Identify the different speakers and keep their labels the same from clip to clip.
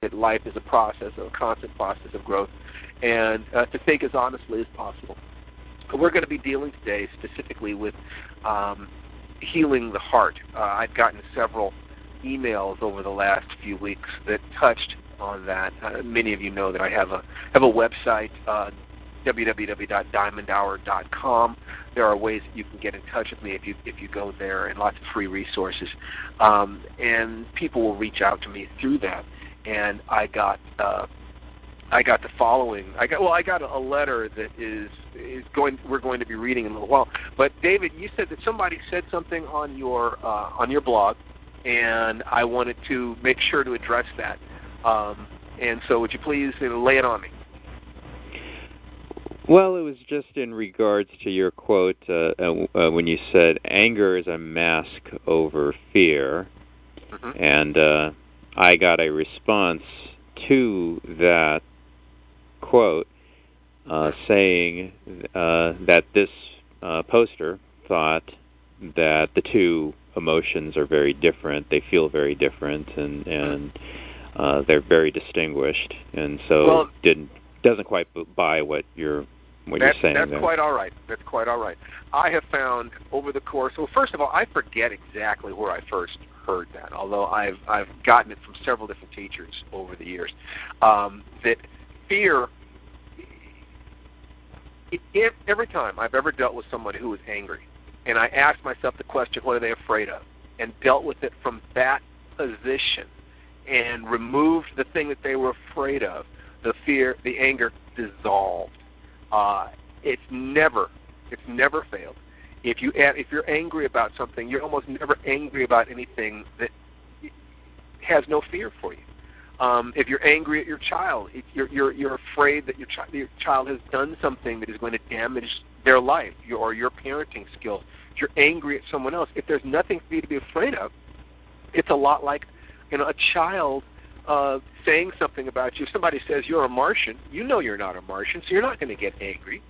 Speaker 1: that life is a process, a constant process of growth, and to think as honestly as possible. We're going to be dealing today specifically with healing the heart. I've gotten several emails over the last few weeks that touched on that. Many of you know that I have a website, www.diamondhour.com. There are ways that you can get in touch with me if you go there, and lots of free resources. And people will reach out to me through that. And I got the following. I got a letter that we're going to be reading in a little while. But David, you said that somebody said something on your blog, and I wanted to make sure to address that. And so, would you please lay it on me?
Speaker 2: Well, it was just in regards to your quote when you said anger is a mask over fear, and I got a response to that quote saying that this poster thought that the two emotions are very different. They feel very different, and they're very distinguished, and so doesn't quite buy what you're saying.
Speaker 1: That's
Speaker 2: there.
Speaker 1: quite all right. That's quite all right. I have found over the course. Well, first of all, I forget exactly where I first heard that, although I've gotten it from several different teachers over the years. That fear. Every time I've ever dealt with somebody who was angry, and I asked myself the question, what are they afraid of? And dealt with it from that position and removed the thing that they were afraid of, the fear, the anger dissolved. It's never failed. If you're angry about something, you're almost never angry about anything that has no fear for you. If you're angry at your child, you're afraid that your child has done something that is going to damage their life or your parenting skills. If you're angry at someone else, if there's nothing for you to be afraid of, it's a lot like a child saying something about you. If somebody says you're a Martian, you know you're not a Martian, so you're not going to get angry.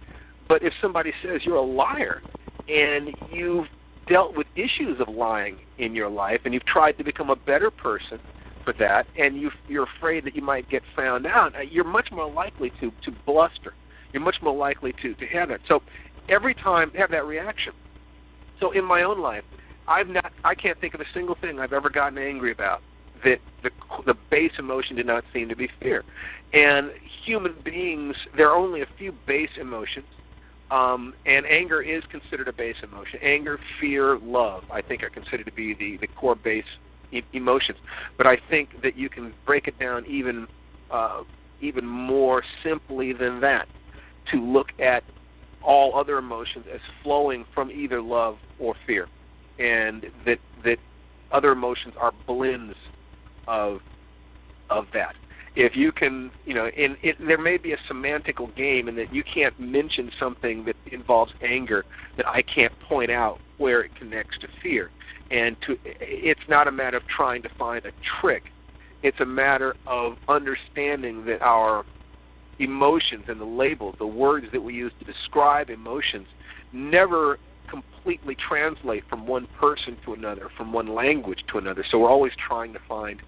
Speaker 1: But if somebody says you're a liar and you've dealt with issues of lying in your life and you've tried to become a better person for that, and you're afraid that you might get found out, you're much more likely to bluster. You're much more likely to have that. So every time have that reaction. So in my own life, I can't think of a single thing I've ever gotten angry about that the base emotion did not seem to be fear. And human beings, there are only a few base emotions, and anger is considered a base emotion. Anger, fear, love, I think are considered to be the core base emotions. But I think that you can break it down even more simply than that, to look at all other emotions as flowing from either love or fear, and that other emotions are blends of that. If you can, there may be a semantical game in that you can't mention something that involves anger that I can't point out where it connects to fear. And it's not a matter of trying to find a trick. It's a matter of understanding that our emotions and the labels, the words that we use to describe emotions, never completely translate from one person to another, from one language to another. So we're always trying to find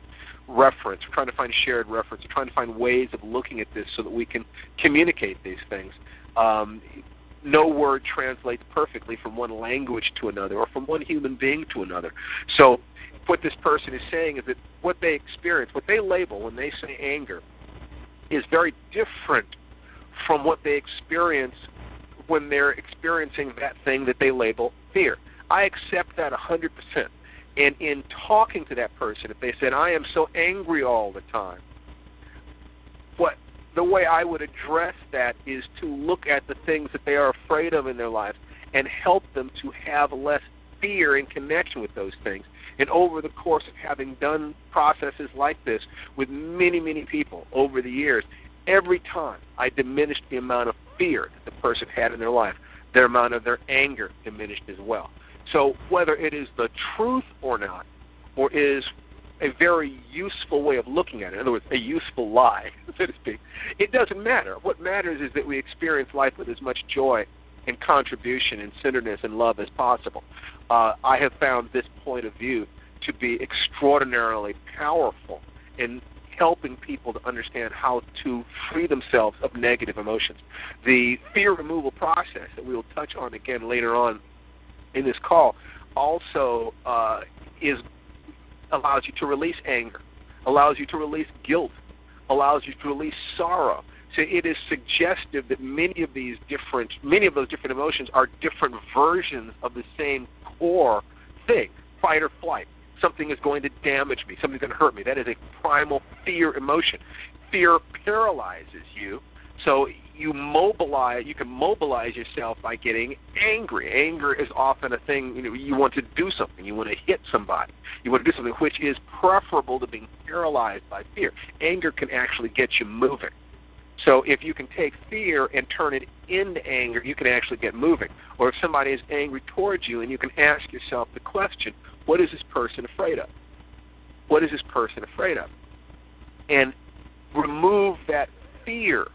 Speaker 1: reference, we're trying to find shared reference, we're trying to find ways of looking at this so that we can communicate these things. No word translates perfectly from one language to another or from one human being to another. So what this person is saying is that what they experience, what they label when they say anger, is very different from what they experience when they're experiencing that thing that they label fear. I accept that 100%. And in talking to that person, if they said, I am so angry all the time, the way I would address that is to look at the things that they are afraid of in their lives and help them to have less fear in connection with those things. And over the course of having done processes like this with many, many people over the years, every time I diminished the amount of fear that the person had in their life, their amount of their anger diminished as well. So whether it is the truth or not, or is a very useful way of looking at it, in other words, a useful lie, so to speak, it doesn't matter. What matters is that we experience life with as much joy and contribution and centeredness and love as possible. I have found this point of view to be extraordinarily powerful in helping people to understand how to free themselves of negative emotions. The fear removal process that we will touch on again later on in this call also allows you to release anger, allows you to release guilt, allows you to release sorrow. So it is suggestive that many of those different emotions are different versions of the same core thing, fight or flight. Something is going to damage me. Something's going to hurt me. That is a primal fear emotion. Fear paralyzes you, so you can mobilize yourself by getting angry. Anger is often a thing, you want to do something. You want to hit somebody. You want to do something which is preferable to being paralyzed by fear. Anger can actually get you moving. So if you can take fear and turn it into anger, you can actually get moving. Or if somebody is angry towards you, and you can ask yourself the question, what is this person afraid of? What is this person afraid of? And remove that fear,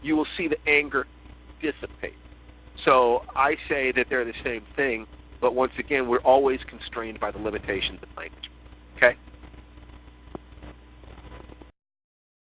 Speaker 1: you will see the anger dissipate. So I say that they're the same thing, but once again, we're always constrained by the limitations of language. Okay?